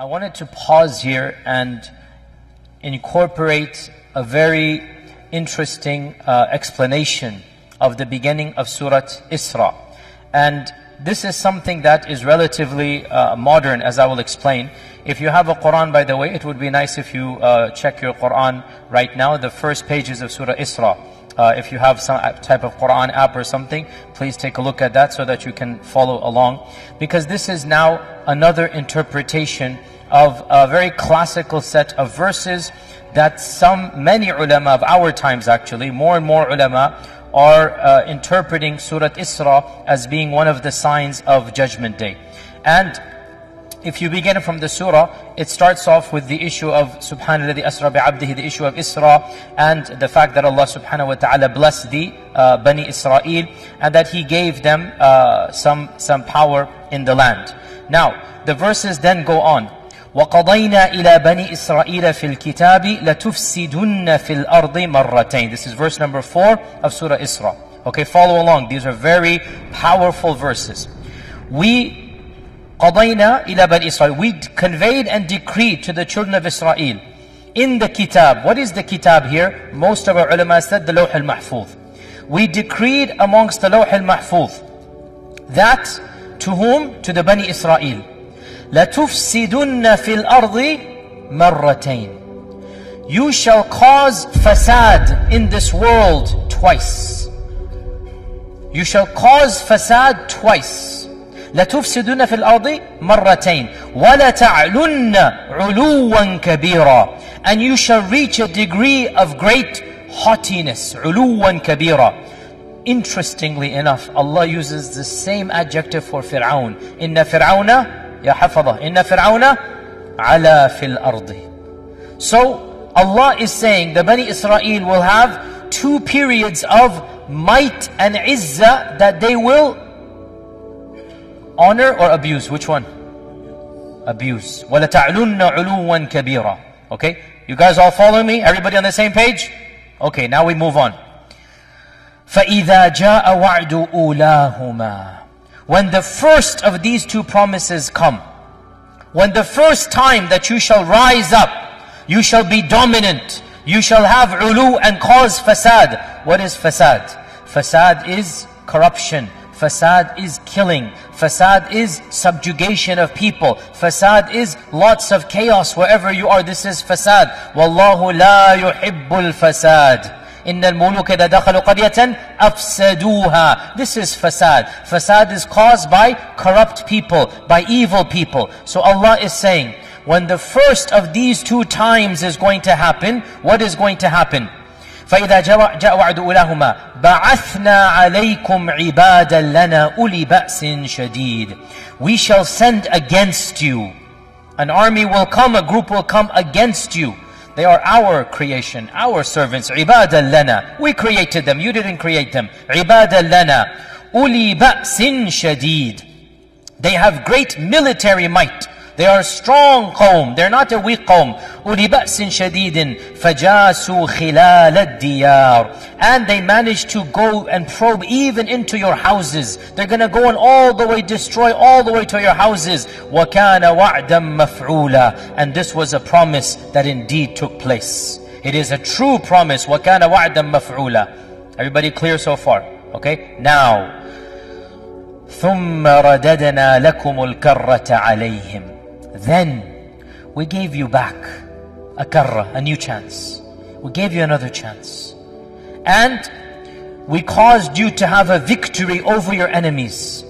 I wanted to pause here and incorporate a very interesting explanation of the beginning of Surat Isra. And this is something that is relatively modern, as I will explain. If you have a Qur'an, by the way, it would be nice if you check your Qur'an right now, the first pages of Surah Isra. If you have some type of Qur'an app or something, please take a look at that so that you can follow along. Because this is now another interpretation of a very classical set of verses that many ulama of our times actually, more and more ulama are interpreting Surah Isra as being one of the signs of Judgment Day. And if you begin from the surah, it starts off with the issue of Subhanalladhi asra bi'abdihi, the issue of Isra, and the fact that Allah subhanahu wa ta'ala blessed the Bani Israil, and that He gave them some power in the land. Now, the verses then go on. وَقَضَيْنَا إِلَى بَنِي إِسْرَائِيلَ فِي الْكِتَابِ لَتُفْسِدُنَّ فِي الْأَرْضِ مَرَّتَيْنِ. This is verse number 4 of Surah Isra. Okay, follow along. These are very powerful verses. قَضَيْنَا إِلَى بَنِي إِسْرَائِيلَ. We conveyed and decreed to the children of Israel in the kitab. What is the kitab here? Most of our ulama said the Lawh al-Mahfuz. We decreed amongst the Lawh al-Mahfuz that to whom? To the Bani Israil. لَتُفْسِدُنَّ فِي الْأَرْضِ مَرَّتَيْنِ. You shall cause fasad in this world twice. You shall cause fasad twice. لَتُفْسِدُنَّ فِي الْأَرْضِ مَرَّتَيْنِ وَلَتَعْلُنَّ عُلُوًّا كَبِيرًا. And you shall reach a degree of great haughtiness. عُلُوًّا كَبِيرًا. Interestingly enough, Allah uses the same adjective for Fir'aun. إِنَّ فِرْعَوْنَ يَا حَفَظَهُ إِنَّ فِرْعَوْنَ عَلَى فِي الْأَرْضِ. So Allah is saying the Bani Israil will have two periods of might and izzah that they will honor or abuse. Which one? Abuse. وَلَتَعْلُنَّ عُلُوًّا كَبِيرًا. Okay, you guys all follow me? Everybody on the same page? Okay, now we move on. فَإِذَا جَاءَ وَعْدُ أُولَاهُمَا. When the first of these two promises come, when the first time that you shall rise up, you shall be dominant, you shall have ulu and cause fasad. What is fasad? Fasad is corruption. Fasad is killing. Fasad is subjugation of people. Fasad is lots of chaos wherever you are. This is fasad. Wallahu la yuhibbul fasad. إِنَّ الْمُلُوكَ إِذَا دَخَلُوا قَرْيَةً أَفْسَدُوهَا. This is fasad. Fasad is caused by corrupt people, by evil people. So Allah is saying, when the first of these two times is going to happen, what is going to happen? فَإِذَا جَاءَ وَعْدُ أُولَاهُمَا بَعَثْنَا عَلَيْكُمْ عِبَادًا لَنَا أُولِي بَأْسٍ شَدِيدٍ. We shall send against you. An army will come, a group will come against you. They are our creation, our servants. عِبَادًا لَنَا. We created them, you didn't create them. عِبَادًا لَنَا أُولِي بَأْسٍ شَدِيدٍ. They have great military might. They are a strong qawm. They're not a weak qawm. أُولِي بَأْسٍ شَدِيدٍ فَجَاسُوا خِلَالَ الدِّيَارِ. And they managed to go and probe even into your houses. They're going to go and all the way destroy all the way to your houses. وَكَانَ وَعْدًا مَفْعُولًا. And this was a promise that indeed took place. It is a true promise. وَكَانَ وَعْدًا مَفْعُولًا. Everybody clear so far? Okay? Now, ثُمَّ رَدَدْنَا لَكُمُ الْكَرَّةَ عَلَيْهِمْ. Then we gave you back a karra, a new chance. We gave you another chance. And we caused you to have a victory over your enemies.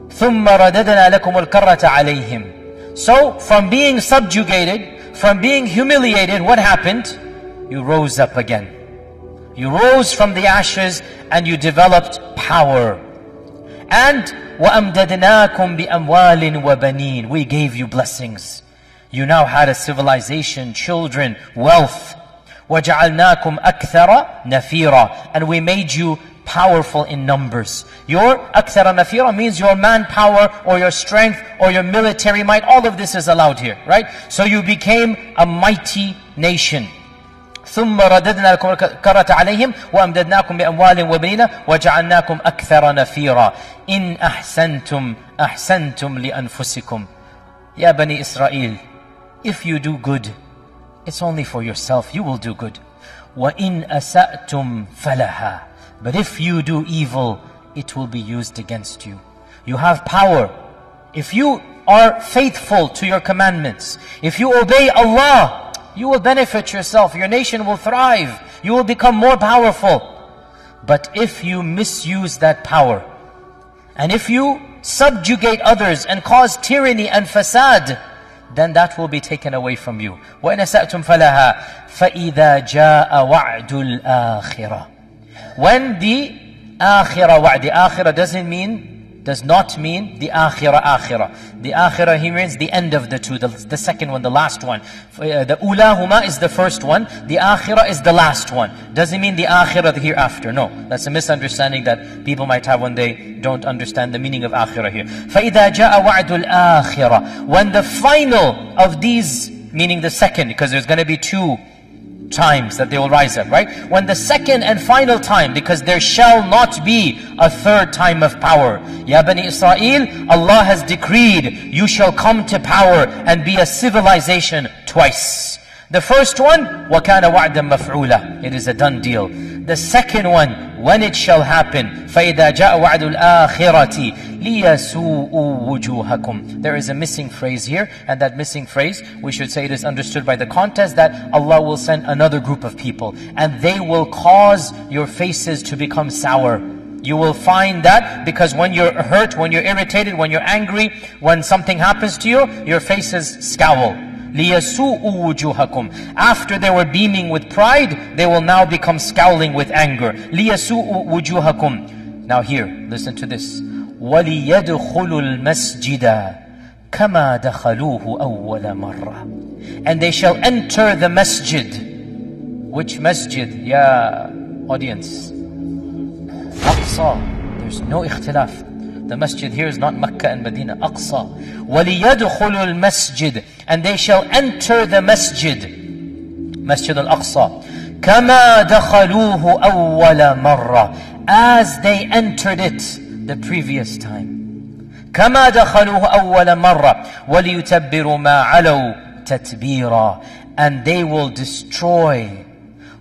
ثُمَّ رَدَدْنَا لَكُمُ الْكَرَّةَ عَلَيْهِمْ. So from being subjugated, from being humiliated, what happened? You rose up again. You rose from the ashes and you developed power. And وَأَمْدَدْنَاكُمْ بِأَمْوَالٍ وَبَنِينَ. We gave you blessings. You now had a civilization, children, wealth. وَجَعَلْنَاكُمْ أَكْثَرَ نَفِيرًا. And we made you powerful in numbers. Your أَكْثَرَ نَفِيرًا means your manpower or your strength or your military might. All of this is allowed here, right? So you became a mighty nation. ثم رددنا لكم الكرة عليهم وأمددناكم بأموال وبنين وجعلناكم أكثر نفيرا إن أحسنتم أحسنتم لأنفسكم. يا بني إسرائيل, if you do good, it's only for yourself, you will do good. وَإِنْ أَسَأْتُمْ فَلَهَا. But if you do evil, it will be used against you. You have power. If you are faithful to your commandments, if you obey Allah, you will benefit yourself, your nation will thrive, you will become more powerful. But if you misuse that power, and if you subjugate others and cause tyranny and fasad, then that will be taken away from you. وَإِنْ أَسَأْتُمْ فَلَهَا فَإِذَا جَاءَ وَعْدُ الْآخِرَةِ. When the akhirah, the akhirah does not mean the akhirah. The akhirah here means the end of the two, the second one, the last one. The ulahuma is the first one, the akhirah is the last one. Doesn't mean the akhirah, the hereafter. No, that's a misunderstanding that people might have when they don't understand the meaning of akhirah here. فَإِذَا جَاءَ وَعْدُ الْآخِرَةِ. When the final of these, meaning the second, because there's going to be two times that they will rise up, right? When the second and final time, because there shall not be a third time of power. Ya Bani Israil, Allah has decreed, you shall come to power and be a civilization twice. The first one, وَكَانَ وَعْدًا مَفْعُولًا. It is a done deal. The second one, when it shall happen, فَإِذَا جَاءَ وَعْدُ الْآخِرَةِ لِيَسُوءُوا وُجُوهَكُمْ. There is a missing phrase here, and that missing phrase, we should say it is understood by the context that Allah will send another group of people, and they will cause your faces to become sour. You will find that because when you're hurt, when you're irritated, when you're angry, when something happens to you, your faces scowl. لِيَسُوءُوا وُجُوهَكُمْ. After they were beaming with pride, they will now become scowling with anger. لِيَسُوءُوا وُجُوهَكُمْ. Now here, listen to this. وَلِيَدْخُلُوا الْمَسْجِدَ كَمَا دَخَلُوهُ أَوَّلَ مَرَّةٍ. And they shall enter the masjid. Which masjid? Ya audience. Aqsa. There's no ikhtilaf. The masjid here is not Mecca and Medina, Aqsa. وَلِيَدْخُلُوا الْمَسْجِدِ. And they shall enter the masjid, Masjid al-Aqsa. كَمَا دَخَلُوهُ أَوَّلَ مَرَّةٍ. As they entered it the previous time. كَمَا دَخَلُوهُ أَوَّلَ مَرَّةٍ وَلِيُتَبِّرُوا مَا عَلَوْا تَتْبِيرًا. And they will destroy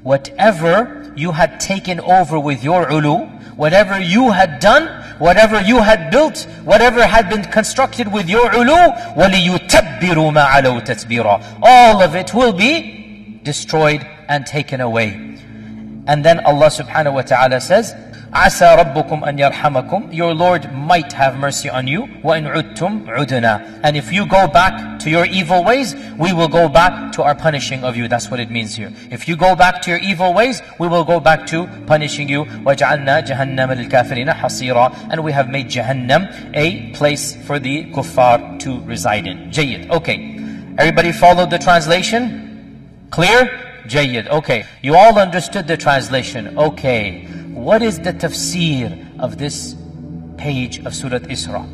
whatever you had taken over with your ulu, whatever you had done, whatever you had built, whatever had been constructed with your ulu, وَلِيُتَبِّرُوا مَا عَلَوْا تَتْبِيرًا. All of it will be destroyed and taken away. And then Allah subhanahu wa ta'ala says, عَسَى رَبُّكُمْ أَنْ يَرْحَمَكُمْ. Your Lord might have mercy on you. وَإِنْ عُدْتُمْ عُدْنَا. And if you go back to your evil ways, we will go back to our punishing of you. That's what it means here. If you go back to your evil ways, we will go back to punishing you. وَجَعَلْنَا جَهَنَّمَ لِلْكَافِرِينَ حَصِيرًا. And we have made Jahannam a place for the kuffar to reside in. Jayyid. Okay. Everybody followed the translation? Clear? Jayyid. Okay. You all understood the translation. Okay. What is the tafsir of this page of Surah Isra?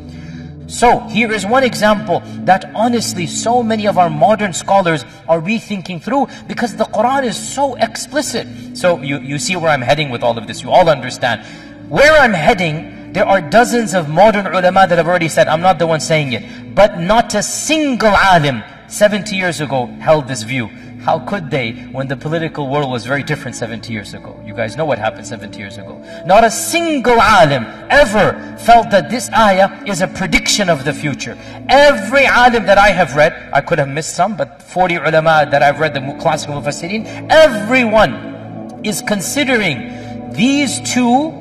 So, here is one example that honestly so many of our modern scholars are rethinking through because the Qur'an is so explicit. So, you see where I'm heading with all of this. You all understand. Where I'm heading, there are dozens of modern ulama that have already said, I'm not the one saying it, but not a single alim 70 years ago held this view. How could they when the political world was very different 70 years ago? You guys know what happened 70 years ago. Not a single alim ever felt that this ayah is a prediction of the future. Every alim that I have read, I could have missed some, but 40 ulama that I've read, the classical mufassirin, everyone is considering these two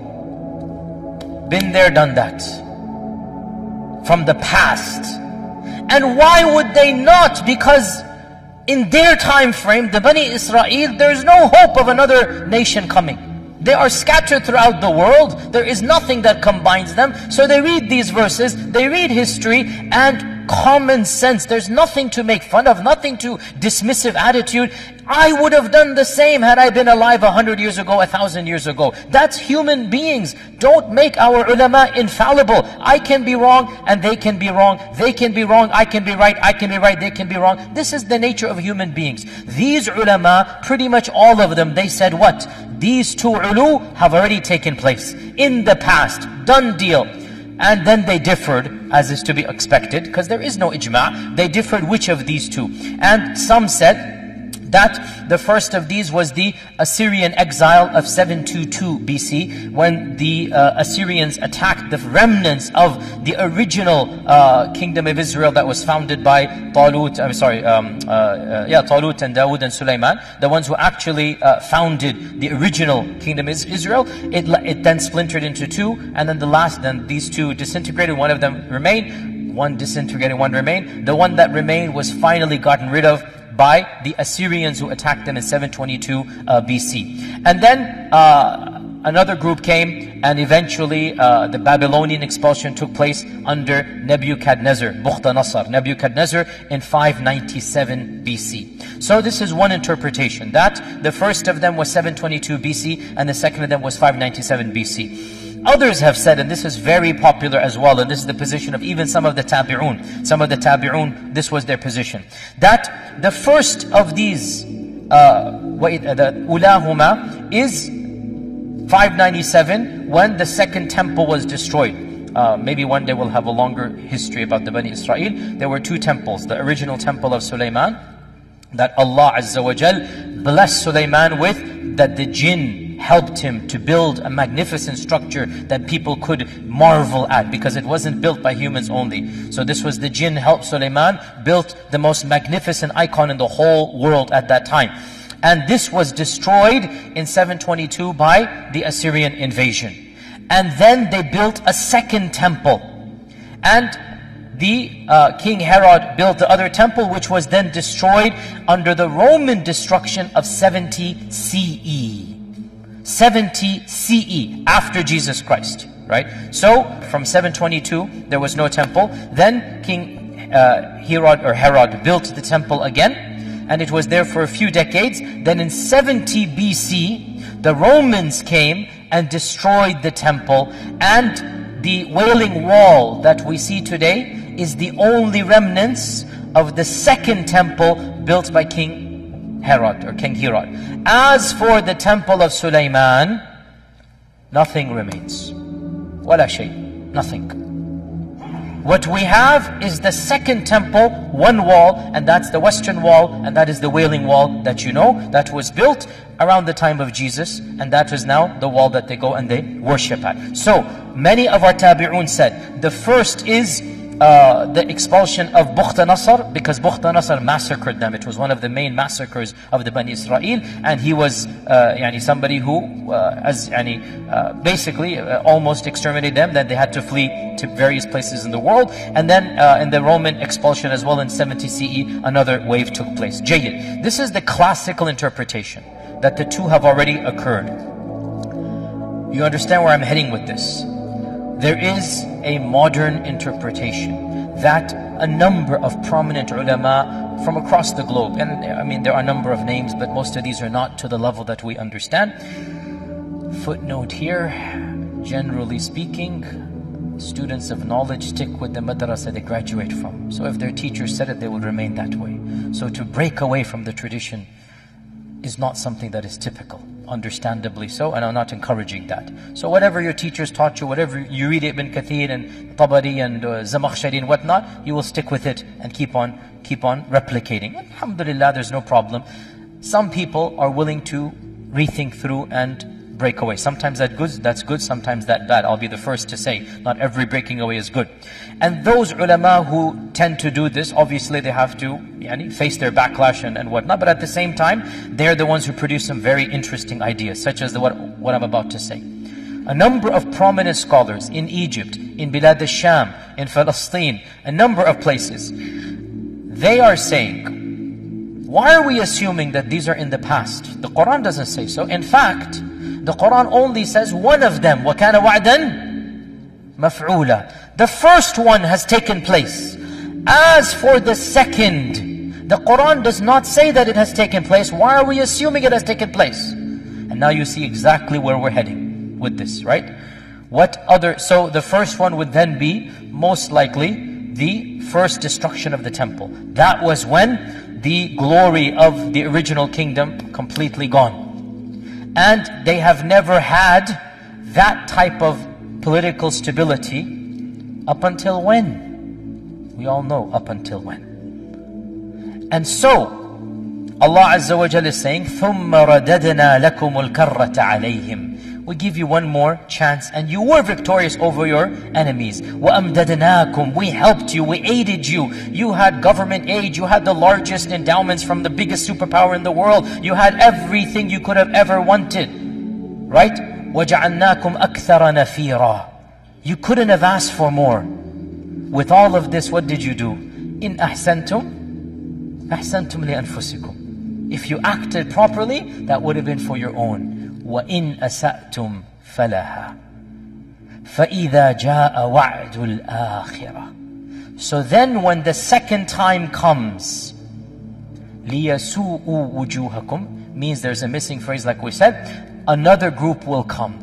been there, done that. From the past. And why would they not? Because in their time frame, the Bani Israil, there is no hope of another nation coming. They are scattered throughout the world. There is nothing that combines them. So they read these verses, they read history, and common sense. There's nothing to make fun of, nothing to dismissive attitude. I would have done the same had I been alive 100 years ago, 1,000 years ago. That's human beings. Don't make our ulama infallible. I can be wrong and they can be wrong. They can be wrong, I can be right. I can be right, they can be wrong. This is the nature of human beings. These ulama, pretty much all of them, they said what? These two ulu have already taken place in the past. Done deal. And then they differed, as is to be expected, because there is no ijma'. They differed which of these two. And some said that the first of these was the Assyrian exile of 722 BC, when the Assyrians attacked the remnants of the original kingdom of Israel that was founded by Talut and Dawood and Sulaiman, the ones who actually founded the original kingdom of Israel. It then splintered into two, and then these two disintegrated, one of them remained, one disintegrated, one remained. The one that remained was finally gotten rid of by the Assyrians who attacked them in 722 BC. And then another group came, and eventually the Babylonian expulsion took place under Nebuchadnezzar in 597 BC. So this is one interpretation, that the first of them was 722 BC and the second of them was 597 BC. Others have said, and this is very popular as well, and this is the position of even some of the tabi'un. Some of the tabi'un, this was their position, that the first of these, the ulahuma, is 597, when the second temple was destroyed. Maybe one day we'll have a longer history about the Bani Israil. There were two temples. The original temple of Sulaiman, that Allah Azza wa Jal blessed Sulaiman with, that the jinn helped him to build a magnificent structure that people could marvel at, because it wasn't built by humans only. So this was the jinn helped Sulaiman built the most magnificent icon in the whole world at that time. And this was destroyed in 722 by the Assyrian invasion. And then they built a second temple. And the King Herod built the other temple, which was then destroyed under the Roman destruction of 70 CE. 70 CE, after Jesus Christ, right? So, from 722, there was no temple. Then King Herod built the temple again, and it was there for a few decades. Then in 70 BC, the Romans came and destroyed the temple, and the Wailing Wall that we see today is the only remnants of the second temple built by King Herod. As for the temple of Sulaiman, nothing remains. Wala shay, nothing. What we have is the second temple, one wall, and that's the western wall, and that is the Wailing Wall that you know, that was built around the time of Jesus, and that is now the wall that they go and they worship at. So, many of our tabi'un said, the first is the expulsion of Bukhta-Nasr, because Bukhta-Nasr massacred them. It was one of the main massacres of the Bani Israil, and he was somebody who basically almost exterminated them. Then they had to flee to various places in the world. And then in the Roman expulsion as well in 70 CE, another wave took place. Jayyid. This is the classical interpretation, that the two have already occurred. You understand where I'm heading with this? There is a modern interpretation that a number of prominent ulama from across the globe, and I mean there are a number of names, but most of these are not to the level that we understand. Footnote here, generally speaking, students of knowledge stick with the madrasa they graduate from. So if their teacher said it, they will remain that way. So to break away from the tradition is not something that is typical, understandably so, and I'm not encouraging that. So whatever your teachers taught you, whatever you read Ibn Kathir and Tabari and Zamakhshari and whatnot, you will stick with it and keep on replicating. Alhamdulillah, there's no problem. Some people are willing to rethink through and break away. Sometimes that's good, sometimes that's bad. I'll be the first to say, not every breaking away is good. And those ulama who tend to do this, obviously they have to face their backlash and whatnot, but at the same time, they're the ones who produce some very interesting ideas, such as what I'm about to say. A number of prominent scholars in Egypt, in Bilad al-Sham, in Palestine, a number of places, they are saying, why are we assuming that these are in the past? The Qur'an doesn't say so. In fact, the Qur'an only says one of them, وَكَانَ وَعْدًا مَفْعُولًا. The first one has taken place. As for the second, the Qur'an does not say that it has taken place. Why are we assuming it has taken place? And now you see exactly where we're heading with this, right? So the first one would then be, most likely, the first destruction of the temple. That was when the glory of the original kingdom completely gone. And they have never had that type of political stability Up until when? We all know up until when. And so, Allah Azza wa Jalla is saying, ثُمَّ رَدَدْنَا لَكُمُ الْكَرَّةَ عَلَيْهِمْ. We give you one more chance and you were victorious over your enemies. وَأَمْدَدْنَاكُمْ. We helped you, we aided you. You had government aid, you had the largest endowments from the biggest superpower in the world. You had everything you could have ever wanted. Right? وَجَعَلْنَاكُمْ أَكْثَرَ نَفِيرًا. You couldn't have asked for more. With all of this, what did you do? إِنْ أَحْسَنْتُمْ أَحْسَنْتُمْ لِأَنفُسِكُمْ. If you acted properly, that would have been for your own. وَإِنْ أَسَأْتُمْ فَلَهَا فَإِذَا جَاءَ وَعْدُ الْآخِرَةِ. So then when the second time comes, لِيَسُوءُ وُجُوهَكُمْ, means there's a missing phrase like we said, another group will come.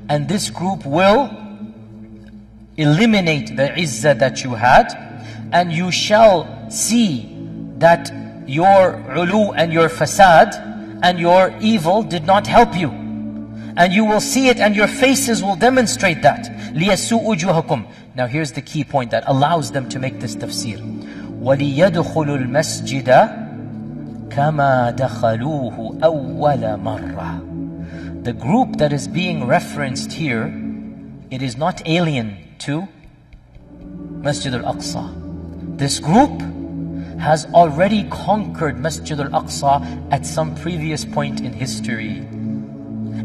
And this group will eliminate the izzah that you had, and you shall see that your ulu and your fasad and your evil did not help you. And you will see it and your faces will demonstrate that. لِيَسُوءُ وُجُوهَكُمْ. Now here's the key point that allows them to make this tafsir. وَلِيَدْخُلُوا الْمَسْجِدَ كَمَا دَخَلُوهُ أَوَّلَ مَرَّةٍ. The group that is being referenced here, it is not alien to Masjid al-Aqsa. This group has already conquered Masjid al-Aqsa at some previous point in history.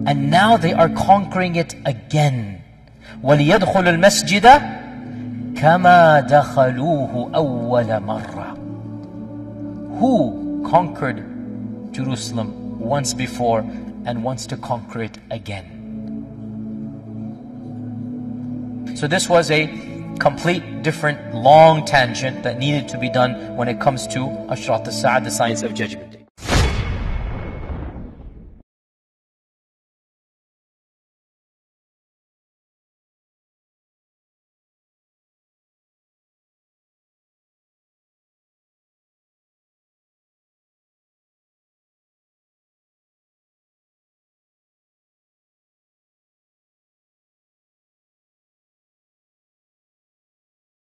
And now they are conquering it again. وَلِيَدْخُلُ الْمَسْجِدَ كَمَا دَخَلُوهُ أَوَّلَ مَرَّةٍ. Who conquered Jerusalem once before and wants to conquer it again? So this was a complete different long tangent that needed to be done when it comes to Ashrat al-Sa'ad, the science of judgment.